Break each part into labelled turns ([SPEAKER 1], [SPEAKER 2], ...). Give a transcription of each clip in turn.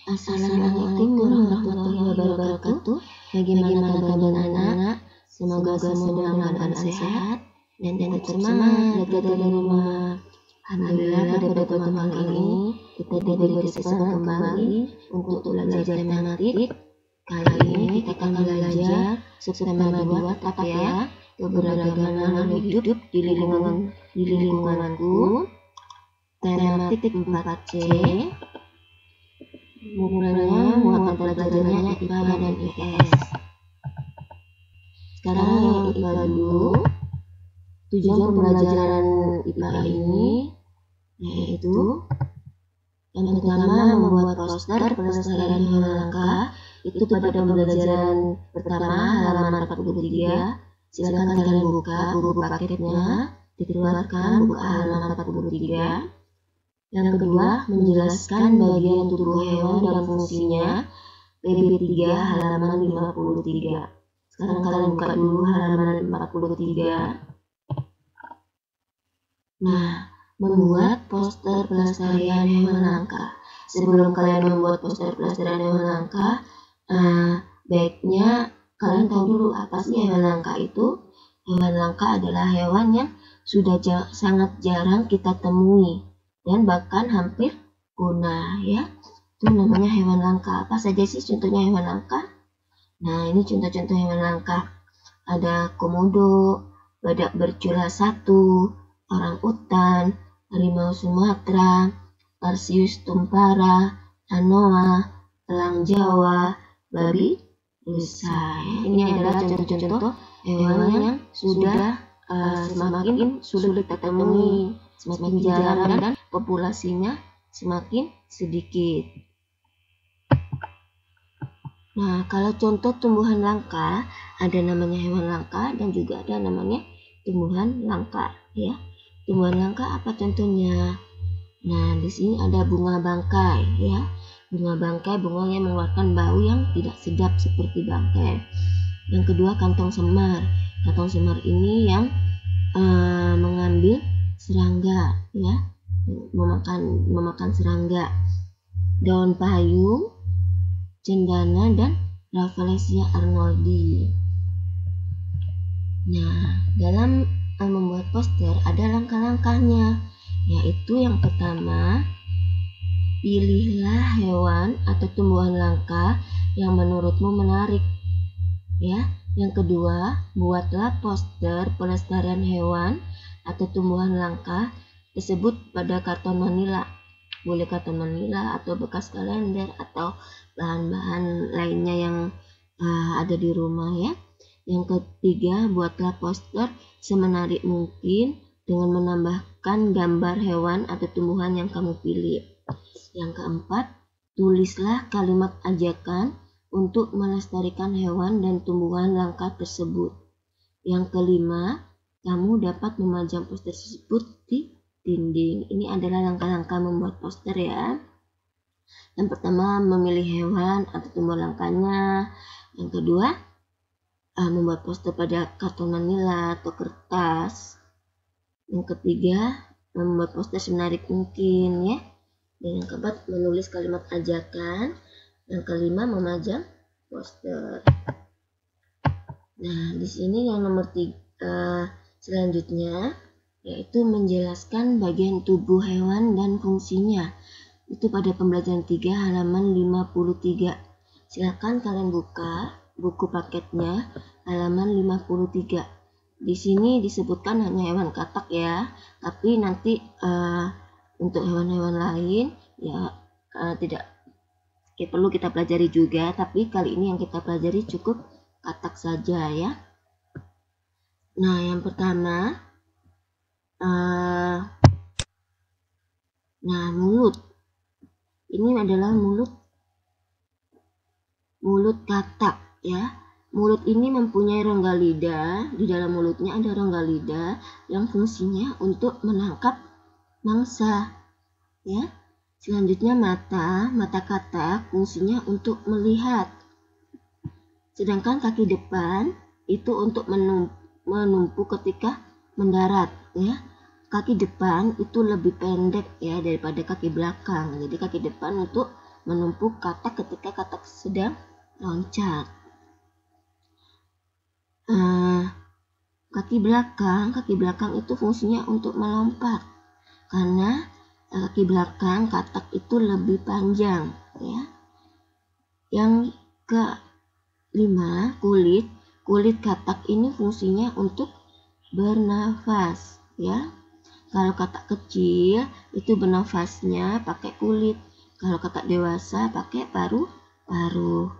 [SPEAKER 1] Assalamualaikum warahmatullahi wabarakatuh. Bagaimana kabar anak-anak? Semoga semua dalam keadaan sehat dan tetap semangat belajar di rumah. Alhamdulillah, pada pertemuan kali ini kita diberi kesempatan kembali untuk belajar tematik. Kali ini kita akan belajar subtema 2 tetap ya, keberagaman hidup di lingkunganku. Tematik 4C. Mulanya muatan pelajarannya IPA dan IPS. Sekarang yang IPA dulu. Tujuan pembelajaran IPA ini yaitu yang pertama membuat poster pelestarian hewan langka. Itu pada pembelajaran pertama halaman 43. Silakan kalian buka buku paketnya, dikeluarkan buka halaman 43. Yang kedua, menjelaskan bagian tubuh hewan dan fungsinya, PB3 halaman 53. Sekarang kalian buka dulu halaman 43. Nah, membuat poster pelestarian hewan langka. Sebelum kalian membuat poster pelestarian hewan langka, baiknya kalian tahu dulu apa sih hewan langka itu. Hewan langka adalah hewan yang sudah sangat jarang kita temui dan bahkan hampir punah ya. Itu namanya hewan langka. Apa saja sih contohnya hewan langka? Nah, ini contoh-contoh hewan langka. Ada komodo, badak bercula 1, orang utan, harimau Sumatera, Tarsius tumpara, anoa, elang Jawa, babi rusa. Ini adalah contoh-contoh hewan yang sudah semakin sulit kita temui, semakin jarang dan populasinya semakin sedikit. Nah, kalau contoh tumbuhan langka, ada namanya hewan langka dan juga ada namanya tumbuhan langka ya. Tumbuhan langka apa contohnya? Nah, di sini ada bunga bangkai ya. Bunga bangkai, bunga yang mengeluarkan bau yang tidak sedap seperti bangkai. Yang kedua, kantong semar. Kantong semar ini yang mengambil serangga ya, memakan serangga. Daun payung, cendana dan Rafflesia arnoldi. Nah, dalam membuat poster ada langkah-langkahnya, yaitu yang pertama, pilihlah hewan atau tumbuhan langka yang menurutmu menarik ya. Yang kedua, buatlah poster pelestarian hewan atau tumbuhan langka tersebut pada karton manila. Boleh karton manila atau bekas kalender atau bahan-bahan lainnya yang ada di rumah ya. Yang ketiga, buatlah poster semenarik mungkin dengan menambahkan gambar hewan atau tumbuhan yang kamu pilih. Yang keempat, tulislah kalimat ajakan untuk melestarikan hewan dan tumbuhan langka tersebut. Yang kelima, kamu dapat memajang poster tersebut di dinding. Ini adalah langkah-langkah membuat poster ya. Yang pertama, memilih hewan atau tumbuhan langkanya. Yang kedua, membuat poster pada karton manila atau kertas. Yang ketiga, membuat poster semenarik mungkin ya. Dan yang keempat, menulis kalimat ajakan. Yang kelima, memajang poster. Nah, di sini yang nomor 3 selanjutnya yaitu menjelaskan bagian tubuh hewan dan fungsinya. Itu pada pembelajaran 3 halaman 53. Silakan kalian buka buku paketnya halaman 53. Di sini disebutkan hanya hewan katak ya, tapi nanti untuk hewan-hewan lain ya tidak perlu kita pelajari juga, tapi kali ini yang kita pelajari cukup katak saja ya. Nah, yang pertama, mulut. Ini adalah mulut katak ya. Mulut ini mempunyai rongga lidah. Di dalam mulutnya ada rongga lidah yang fungsinya untuk menangkap mangsa ya. Selanjutnya mata katak fungsinya untuk melihat. Sedangkan kaki depan itu untuk menumpu ketika mendarat ya. Kaki depan itu lebih pendek ya daripada kaki belakang. Jadi kaki depan untuk menumpuk katak ketika katak sedang loncat. Kaki belakang itu fungsinya untuk melompat, karena kaki belakang katak itu lebih panjang, ya. Yang kelima, kulit katak ini fungsinya untuk bernafas, ya. Kalau katak kecil itu bernafasnya pakai kulit, kalau katak dewasa pakai paru-paru.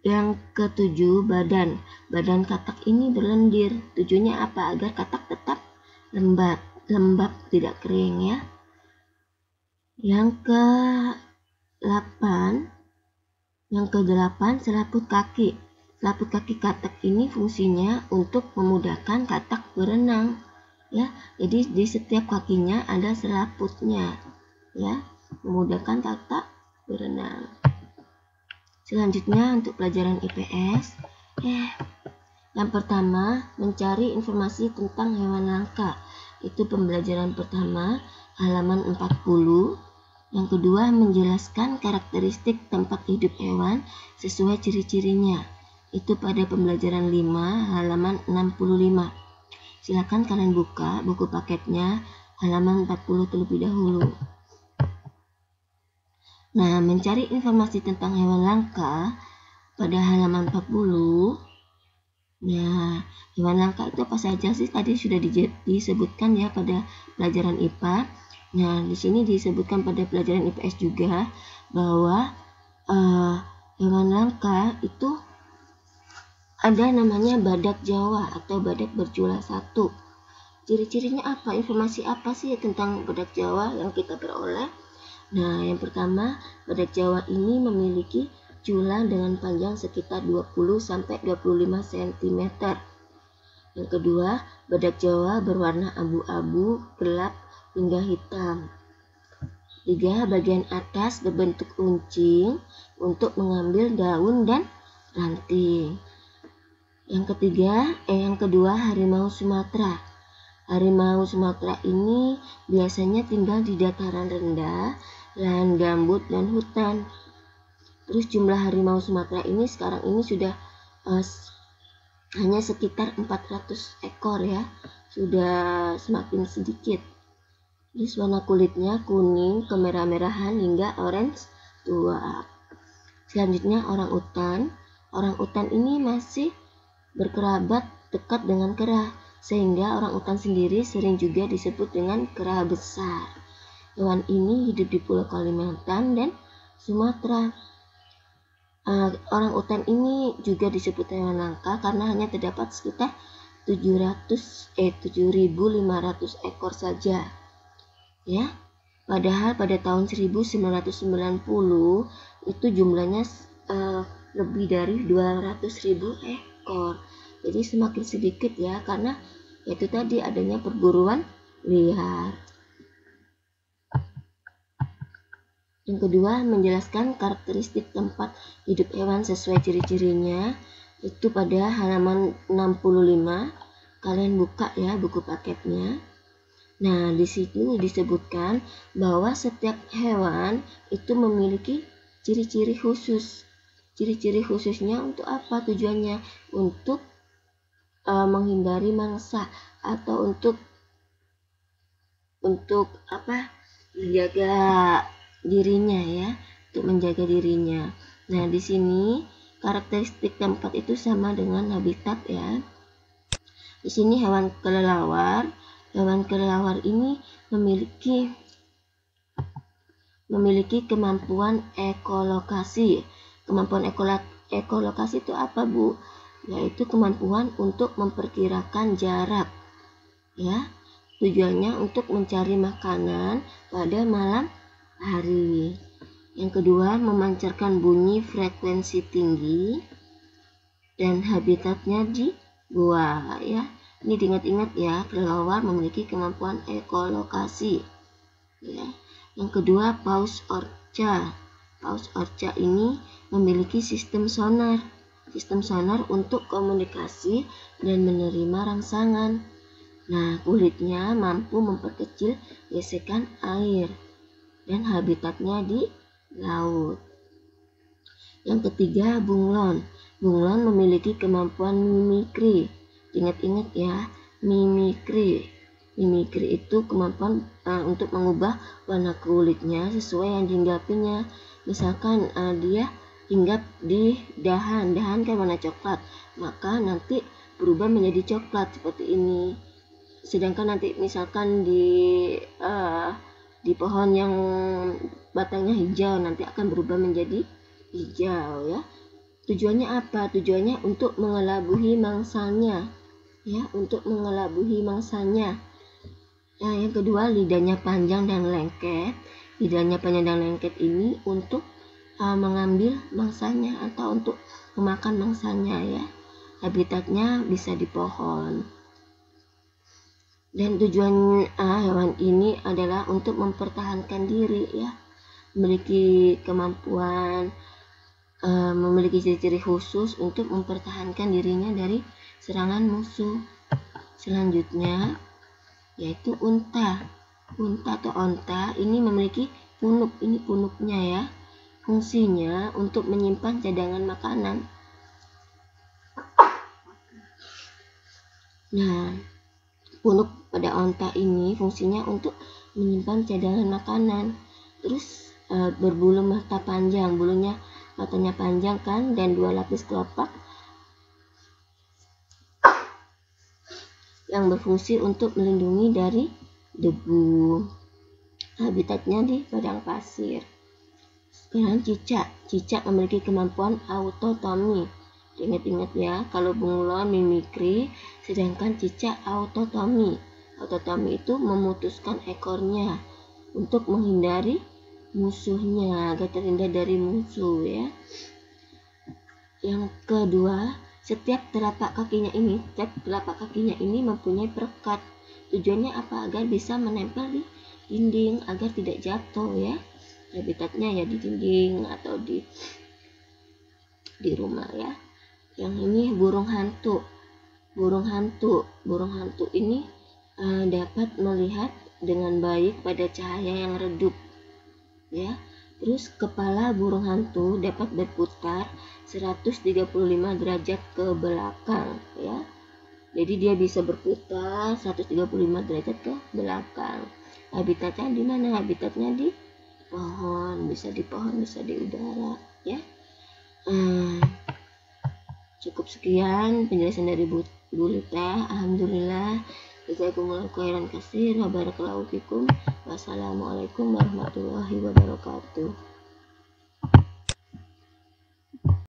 [SPEAKER 1] Yang ketujuh, badan katak ini berlendir. Tujuannya apa? Agar katak tetap lembab, tidak kering, ya. Yang ke-8, selaput kaki. Selaput kaki katak ini fungsinya untuk memudahkan katak berenang, ya. Jadi di setiap kakinya ada selaputnya, ya, memudahkan katak berenang. Selanjutnya untuk pelajaran IPS, yang pertama mencari informasi tentang hewan langka. Itu pembelajaran pertama, halaman 40. Yang kedua, menjelaskan karakteristik tempat hidup hewan sesuai ciri-cirinya. Itu pada pembelajaran 5, halaman 65. Silakan kalian buka buku paketnya halaman 40 terlebih dahulu. Nah, mencari informasi tentang hewan langka pada halaman 40. Nah, hewan langka itu apa saja sih? Tadi sudah disebutkan ya pada pelajaran IPA. Nah, di sini disebutkan pada pelajaran IPS juga bahwa hewan langka itu ada namanya badak Jawa atau badak bercula satu. Ciri-cirinya apa? Informasi apa sih tentang badak Jawa yang kita peroleh? Nah, yang pertama, badak Jawa ini memiliki cula dengan panjang sekitar 20-25 cm. Yang kedua, badak Jawa berwarna abu-abu, gelap hingga hitam. 3, bagian atas berbentuk runcing untuk mengambil daun dan ranting. Yang kedua, harimau Sumatera. Harimau Sumatera ini biasanya tinggal di dataran rendah, lahan gambut dan hutan. Terus jumlah harimau Sumatera ini sekarang ini sudah hanya sekitar 400 ekor, ya. Sudah semakin sedikit. Terus warna kulitnya kuning, kemerah-merahan hingga orange tua. Selanjutnya orang utan. Orang utan ini masih berkerabat dekat dengan kera, sehingga orang utan sendiri sering juga disebut dengan kera besar. Hewan ini hidup di Pulau Kalimantan dan Sumatera. Orang utan ini juga disebut hewan langka karena hanya terdapat sekitar 7.500 ekor saja, ya. Padahal pada tahun 1990 itu jumlahnya lebih dari 200.000 ekor. Jadi semakin sedikit, ya, karena itu tadi adanya perburuan liar. Yang kedua, menjelaskan karakteristik tempat hidup hewan sesuai ciri-cirinya. Itu pada halaman 65. Kalian buka ya buku paketnya. Nah, di situ disebutkan bahwa setiap hewan itu memiliki ciri-ciri khusus. Ciri-ciri khususnya untuk apa tujuannya? Untuk menghindari mangsa atau untuk menjaga dirinya, ya, untuk menjaga dirinya. Nah, di sini karakteristik tempat itu sama dengan habitat, ya. Di sini hewan kelelawar. Hewan kelelawar ini memiliki kemampuan ekolokasi. Kemampuan ekolokasi itu apa, Bu? Yaitu kemampuan untuk memperkirakan jarak, ya. Tujuannya untuk mencari makanan pada malam hari. Yang kedua, memancarkan bunyi frekuensi tinggi dan habitatnya di gua, ya. Ini diingat-ingat, ya, kelelawar memiliki kemampuan ekolokasi, ya. Yang kedua, paus orca. Paus orca ini memiliki sistem sonar untuk komunikasi dan menerima rangsangan. Nah, kulitnya mampu memperkecil gesekan air. dan habitatnya di laut. Yang ketiga, bunglon. Bunglon memiliki kemampuan mimikri. Ingat-ingat ya, mimikri. Mimikri itu kemampuan untuk mengubah warna kulitnya sesuai yang dihinggapinya. Misalkan dia hinggap di dahan kan warna coklat, maka nanti berubah menjadi coklat seperti ini. Sedangkan nanti misalkan di pohon yang batangnya hijau, nanti akan berubah menjadi hijau ya. Tujuannya apa? Tujuannya untuk mengelabuhi mangsanya ya, untuk mengelabuhi mangsanya. Nah, yang kedua, lidahnya panjang dan lengket. Lidahnya panjang dan lengket ini untuk mengambil mangsanya atau untuk memakan mangsanya ya. Habitatnya bisa di pohon. Dan tujuan hewan ini adalah untuk mempertahankan diri ya. Memiliki kemampuan, memiliki ciri-ciri khusus untuk mempertahankan dirinya dari serangan musuh. Selanjutnya yaitu unta. Unta atau onta ini memiliki punuk, ini punuknya ya. Fungsinya untuk menyimpan cadangan makanan. Nah, punuk pada onta ini fungsinya untuk menyimpan cadangan makanan. Terus berbulu mata panjang, matanya panjang kan, dan 2 lapis kelopak yang berfungsi untuk melindungi dari debu. Habitatnya di padang pasir. Sekarang cicak. Cicak memiliki kemampuan autotomi. Ingat-ingat ya, kalau bunglon mimikri, sedangkan cicak autotomi. Autotomi itu memutuskan ekornya untuk menghindari musuhnya, agar terhindar dari musuh ya. Yang kedua, setiap telapak kakinya ini mempunyai perekat. Tujuannya apa? Agar bisa menempel di dinding, agar tidak jatuh ya. Habitatnya ya di dinding atau di rumah ya. Yang ini burung hantu. Burung hantu ini dapat melihat dengan baik pada cahaya yang redup ya. Terus kepala burung hantu dapat berputar 135 derajat ke belakang ya. Jadi dia bisa berputar 135 derajat ke belakang. Habitatnya di mana? Habitatnya di pohon, bisa di pohon, bisa di udara ya. Cukup sekian penjelasan dari Bu Lita. Alhamdulillah. Jazakumullahu khairan katsir wa barakallahu fikum. Wassalamualaikum warahmatullahi wabarakatuh.